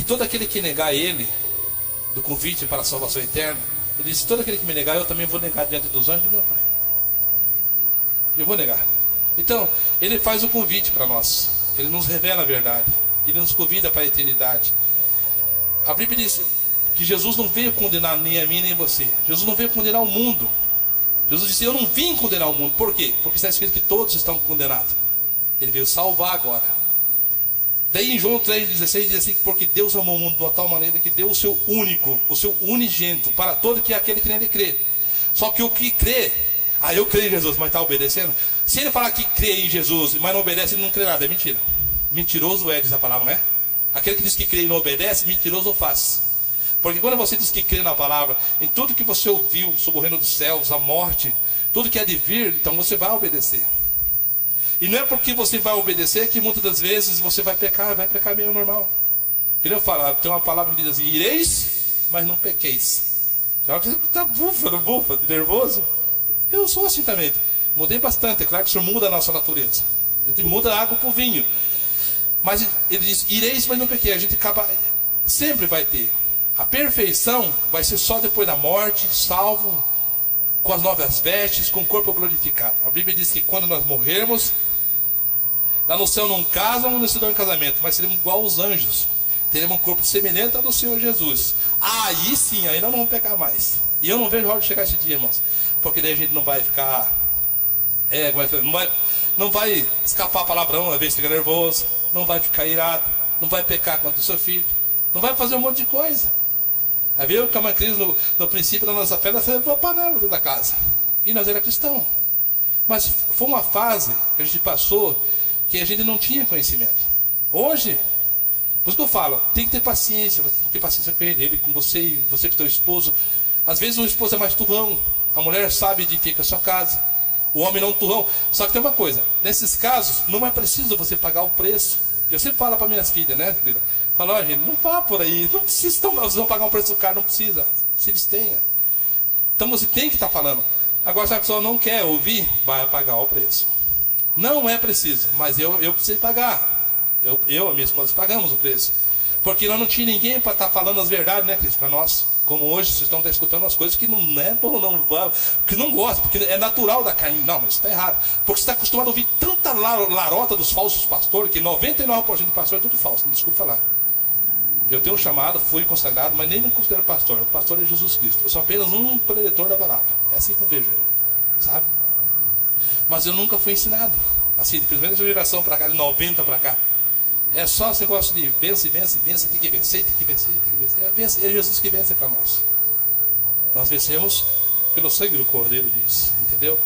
todo aquele que negar Ele, do convite para a salvação eterna, Ele disse: todo aquele que me negar, eu também vou negar diante dos anjos do meu Pai. Eu vou negar. Então, Ele faz o convite para nós, Ele nos revela a verdade, Ele nos convida para a eternidade. A Bíblia diz que Jesus não veio condenar nem a mim nem a você. Jesus não veio condenar o mundo. Jesus disse: eu não vim condenar o mundo. Por quê? Porque está escrito que todos estão condenados. Ele veio salvar agora. Daí em João 3,16 diz assim: porque Deus amou o mundo de uma tal maneira que deu o seu único, o seu unigênito para todo que é aquele que nele crê. Só que o que crê, eu creio em Jesus, mas está obedecendo. Se ele falar que crê em Jesus, mas não obedece, ele não crê nada, é mentira. Mentiroso diz a palavra, né? Aquele que diz que crê e não obedece, mentiroso faz. Porque quando você diz que crê na palavra, em tudo que você ouviu sobre o reino dos céus, a morte, tudo que é de vir, então você vai obedecer. E não é porque você vai obedecer que muitas das vezes você vai pecar meio normal. Eu falo, tem uma palavra que diz assim: ireis, mas não pequeis. Já que você está bufa, nervoso. Eu sou assim também. Mudei bastante, é claro que o Senhor muda a nossa natureza. A gente muda a água para o vinho. Mas ele diz: ireis, mas não pequeis. A gente acaba, sempre vai ter. A perfeição vai ser só depois da morte, salvo, com as novas vestes, com o corpo glorificado. A Bíblia diz que quando nós morrermos, lá no céu não casam, não se dão em casamento, mas seremos igual aos anjos. Teremos um corpo semelhante ao do Senhor Jesus. Aí sim, aí nós não vamos pecar mais. E eu não vejo a hora de chegar esse dia, irmãos. Porque daí a gente não vai ficar... não vai escapar palavrão, às vezes fica nervoso. Não vai ficar irado. Não vai pecar contra o seu filho. Não vai fazer um monte de coisa. Aí veio que uma crise no princípio da nossa fé, nós fizemos uma panela dentro da casa. E nós era cristão. Mas foi uma fase que a gente passou que a gente não tinha conhecimento. Hoje, por isso que eu falo, tem que ter paciência. Tem que ter paciência com ele com você e você com o teu esposo. Às vezes o esposo é mais turrão. A mulher sabe edifica a sua casa. O homem não turrão. Só que tem uma coisa, nesses casos, não é preciso você pagar o preço. Eu sempre falo para minhas filhas, né, querida? Falo: ó, gente, não vá por aí, não precisa, vocês vão pagar um preço do carro, não precisa, se eles tenham. Então você tem que estar falando. Agora, se a pessoa não quer ouvir, vai pagar o preço. Não é preciso, mas eu precisei pagar. Eu e a minha esposa pagamos o preço. Porque nós não tinha ninguém para estar falando as verdades, né, Cristo, para nós. Como hoje, vocês estão escutando as coisas que não é bom, que não gosta, porque é natural da carne. Não, mas isso está errado. Porque você está acostumado a ouvir tanta larota dos falsos pastores, que 99% do pastor é tudo falso, não desculpa falar. Eu tenho um chamado, fui consagrado, mas nem me considero pastor. O pastor é Jesus Cristo. Eu sou apenas um preletor da palavra. É assim que eu vejo eu, sabe? Mas eu nunca fui ensinado assim, de primeira geração para cá, de 90 para cá. É só esse negócio de vence, tem que vencer. É Jesus que vence para nós. Nós vencemos pelo sangue do Cordeiro disso, entendeu?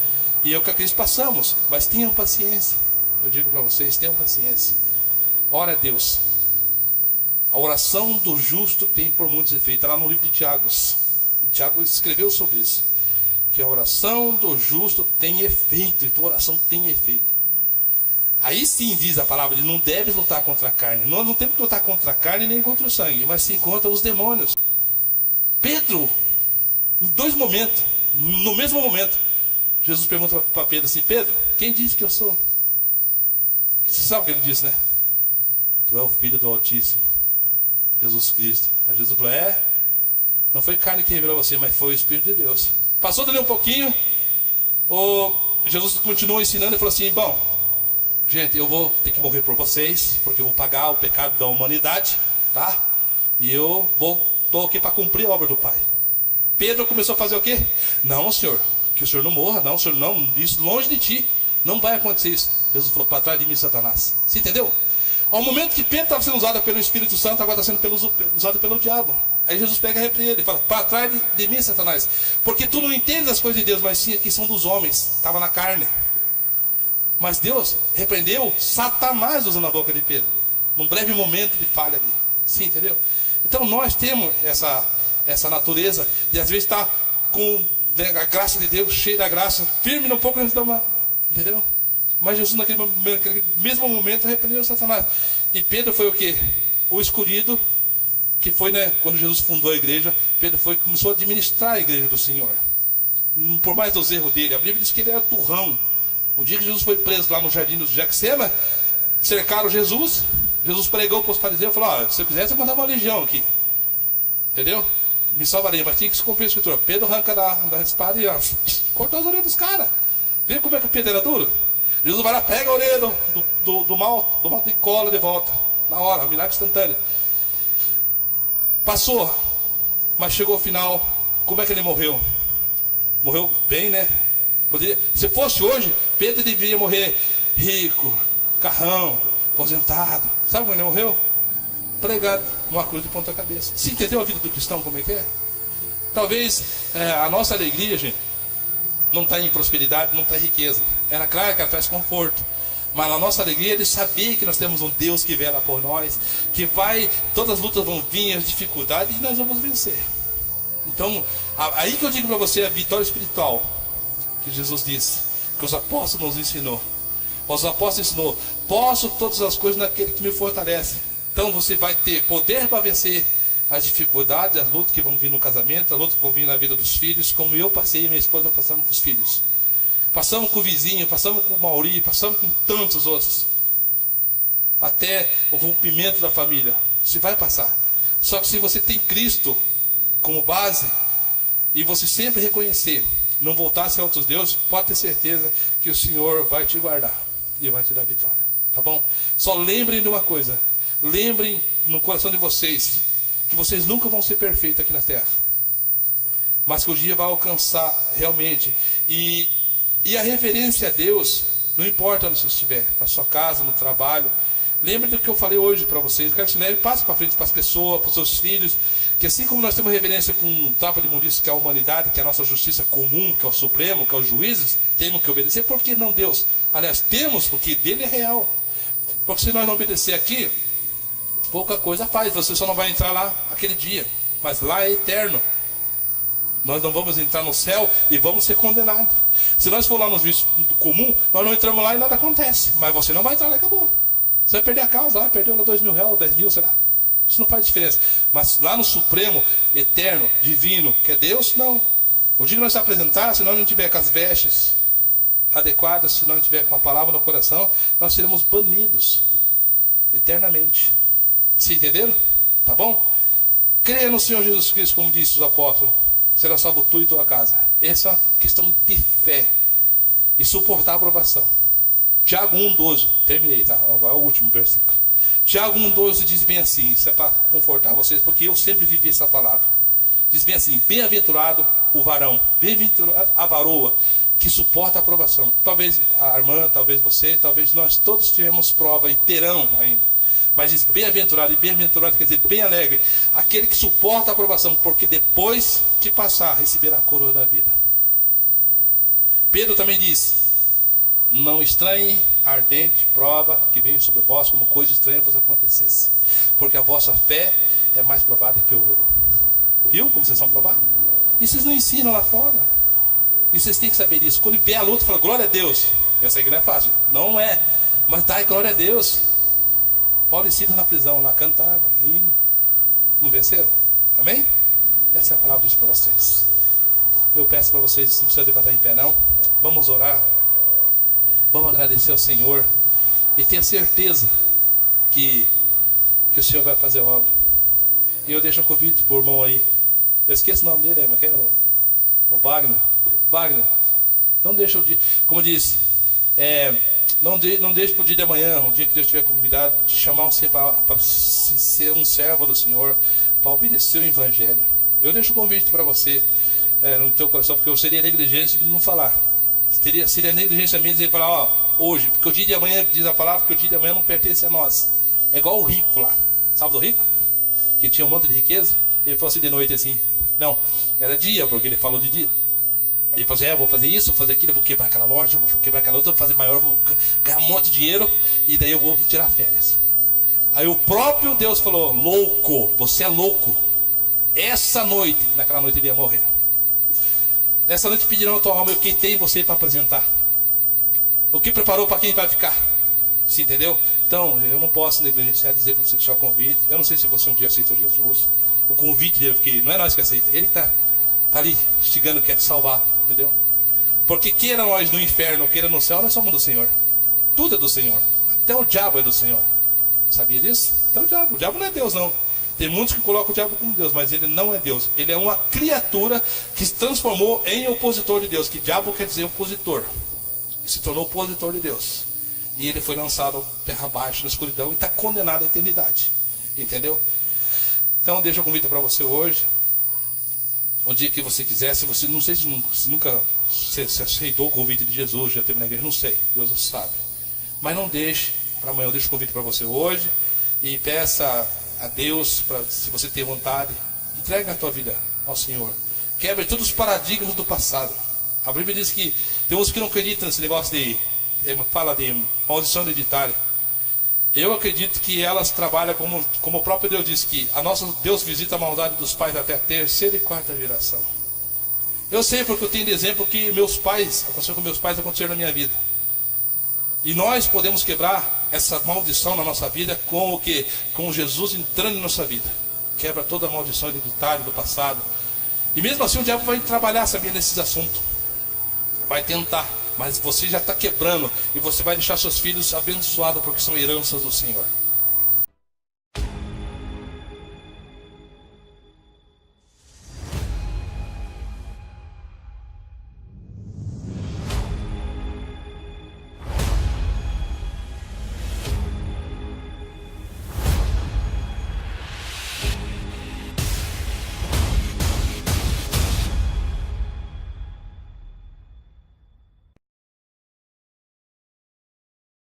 E eu com a Cristo passamos, mas tenham paciência. Eu digo para vocês, tenham paciência. Ora a Deus. A oração do justo tem por muitos efeitos. Está lá no livro de Tiago. Tiago escreveu sobre isso. Que a oração do justo tem efeito. Então a oração tem efeito. Aí sim diz a palavra de não deve lutar contra a carne. Nós não temos que lutar contra a carne nem contra o sangue, mas sim contra os demônios. Pedro, em dois momentos, no mesmo momento, Jesus pergunta para Pedro assim: Pedro, quem diz que eu sou? Você sabe o que ele disse, né? Tu é o Filho do Altíssimo, Jesus Cristo. Aí Jesus falou: não foi carne que revelou você, mas foi o Espírito de Deus. Passou dali um pouquinho, Jesus continuou ensinando e falou assim: bom, gente, eu vou ter que morrer por vocês, porque eu vou pagar o pecado da humanidade, tá? E eu estou aqui para cumprir a obra do Pai. Pedro começou a fazer o quê? Não, Senhor, que o Senhor não morra, não, Senhor, não, isso longe de ti, não vai acontecer isso. Jesus falou: para trás de mim, Satanás. Você entendeu? Ao momento que Pedro estava sendo usado pelo Espírito Santo, agora está sendo usado pelo diabo. Aí Jesus pega e repreende e fala: para trás de mim, Satanás, porque tu não entendes as coisas de Deus, mas sim que são dos homens, estava na carne. Mas Deus repreendeu Satanás usando a boca de Pedro, num breve momento de falha ali. Sim, entendeu? Então nós temos essa natureza de às vezes estar com a graça de Deus, cheio da graça, firme no pouco, a gente dá uma, entendeu? Mas Jesus naquele mesmo momento repreendeu Satanás. E Pedro foi o quê? O escolhido, que foi, né, quando Jesus fundou a igreja. Pedro começou a administrar a igreja do Senhor, por mais dos erros dele. A Bíblia diz que ele era turrão. O dia que Jesus foi preso lá no jardim do Getsema, cercaram Jesus. Jesus pregou para os fariseus e falou: se eu quisesse eu mandava uma legião aqui, entendeu? Me salvaria, mas tinha que se cumprir a escritura. Pedro arranca da espada e cortou as orelhas dos caras. Vê como é que o Pedro era duro? Jesus vai lá, pega a orelha do mal e cola de volta, na hora, milagre instantâneo. Passou, mas chegou ao final. Como é que ele morreu? Morreu bem, né? Se fosse hoje, Pedro deveria morrer rico, carrão, aposentado. Sabe como ele morreu? Pregado numa cruz de ponta cabeça. Você entendeu a vida do cristão como é que é? Talvez a nossa alegria, gente, não está em prosperidade, não está em riqueza. Era claro que ela traz conforto, mas a nossa alegria é de saber que nós temos um Deus que vela por nós, que todas as lutas vão vir, as dificuldades, e nós vamos vencer. Então, aí que eu digo para você a vitória espiritual que Jesus disse, que os apóstolos nos ensinou. Os apóstolos ensinou: posso todas as coisas naquele que me fortalece. Então você vai ter poder para vencer as dificuldades, as lutas que vão vir no casamento, as lutas que vão vir na vida dos filhos, como eu passei e minha esposa passamos com os filhos. Passamos com o vizinho, passamos com o Mauri, passamos com tantos outros. Até o rompimento da família. Você vai passar. Só que se você tem Cristo como base, e você sempre reconhecer, não voltar-se a outros deuses, pode ter certeza que o Senhor vai te guardar e vai te dar vitória. Tá bom? Só lembrem de uma coisa. Lembrem no coração de vocês que vocês nunca vão ser perfeitos aqui na terra, mas que o dia vai alcançar realmente. E a reverência a Deus, não importa onde você estiver, na sua casa, no trabalho. Lembre do que eu falei hoje para vocês. Eu quero que você leve, passe para frente para as pessoas, para os seus filhos. Que assim como nós temos reverência com um tapa de imundícia, que é a humanidade, que é a nossa justiça comum, que é o Supremo, que é os juízes, temos que obedecer. Por que não Deus? Aliás, temos, porque dele é real. Porque se nós não obedecer aqui, pouca coisa faz. Você só não vai entrar lá aquele dia, mas lá é eterno. Nós não vamos entrar no céu e vamos ser condenados. Se nós for lá nos vícios comum, nós não entramos lá e nada acontece. Mas você não vai entrar lá e acabou. Você vai perder a causa lá, perdeu lá R$2.000, 10.000, sei lá. Isso não faz diferença. Mas lá no Supremo, eterno, divino, que é Deus, não. O dia que nós se apresentar, se nós não tiver com as vestes adequadas, se nós não tiver com a palavra no coração, nós seremos banidos eternamente. Se entenderam? Tá bom? Creia no Senhor Jesus Cristo, como disse os apóstolos, será salvo tu e tua casa. Essa é uma questão de fé e suportar a aprovação. Tiago 1,12, terminei, tá? Agora é o último versículo. Tiago 1,12 diz bem assim, isso é para confortar vocês, porque eu sempre vivi essa palavra. Diz bem assim: bem-aventurado o varão, bem-aventurado a varoa, que suporta a aprovação. Talvez a irmã, talvez você, talvez nós todos tivemos prova e terão ainda. Mas diz bem-aventurado, e bem-aventurado quer dizer bem alegre, aquele que suporta a aprovação, porque depois que passar, receberá a coroa da vida. Pedro também diz: não estranhe a ardente prova que vem sobre vós, como coisa estranha vos acontecesse, porque a vossa fé é mais provada que o ouro. Viu como vocês são provados? E vocês não ensinam lá fora. E vocês têm que saber disso. Quando vier a luta, fala glória a Deus. Eu sei que não é fácil, não é, mas dai glória a Deus. Paulo e Silas na prisão lá cantavam, rindo. Não venceram? Amém? Essa é a palavra disso para vocês. Eu peço para vocês, não precisa levantar em pé não. Vamos orar. Vamos agradecer ao Senhor. E tenha certeza que o Senhor vai fazer a obra. E eu deixo um convite para o irmão aí. Eu esqueço o nome dele, mas é o Wagner. Wagner, não deixa o dia, como diz, não deixe para o dia de amanhã, um dia que Deus tiver convidado, te chamar você para ser um servo do Senhor, para obedecer o Evangelho. Eu deixo o convite para você no teu coração, porque eu seria negligente de não falar. Seria negligência minha dizer para hoje, porque o dia de amanhã, diz a palavra, que o dia de amanhã não pertence a nós. É igual o rico lá, sabe do rico? Que tinha um monte de riqueza. Ele falou assim de noite assim, não, era dia, porque ele falou de dia. Ele falou assim, vou fazer isso, vou fazer aquilo, vou quebrar aquela loja, vou quebrar aquela outra, vou fazer maior, vou ganhar um monte de dinheiro e daí eu vou tirar férias. Aí o próprio Deus falou, louco, você é louco. Essa noite, naquela noite ele ia morrer. Nessa noite pediram a tua alma, eu quitei você para apresentar. O que preparou para quem vai ficar? Você entendeu? Então, eu não posso negligenciar, dizer para você deixar o convite. Eu não sei se você um dia aceitou Jesus. O convite dele, porque não é nós que aceita. Ele está ali, instigando, quer salvar, entendeu? Porque queira nós no inferno, queira no céu, nós somos do Senhor. Tudo é do Senhor. Até o diabo é do Senhor. Sabia disso? Até o diabo não é Deus não. Tem muitos que colocam o diabo como Deus, mas ele não é Deus. Ele é uma criatura que se transformou em opositor de Deus. Que diabo quer dizer opositor. Se tornou opositor de Deus. E ele foi lançado terra abaixo na escuridão e está condenado à eternidade. Entendeu? Então deixa eu convite para você hoje. O dia que você quiser, se você, não sei se nunca se aceitou o convite de Jesus, já teve na igreja, não sei, Deus não sabe. Mas não deixe para amanhã, eu deixo o convite para você hoje. E peça a Deus, se você tem vontade, entrega a tua vida ao Senhor. Quebre todos os paradigmas do passado. A Bíblia diz que tem uns que não acreditam nesse negócio fala de maldição hereditária. Eu acredito que elas trabalham como o próprio Deus diz, que Deus visita a maldade dos pais até a terceira e quarta geração. Eu sei porque eu tenho de exemplo que aconteceu com meus pais, aconteceu na minha vida. E nós podemos quebrar essa maldição na nossa vida com o que? Com Jesus entrando em nossa vida. Quebra toda a maldição hereditária do passado. E mesmo assim o diabo vai trabalhar, sabia, nesses assuntos. Vai tentar, mas você já está quebrando. E você vai deixar seus filhos abençoados porque são heranças do Senhor.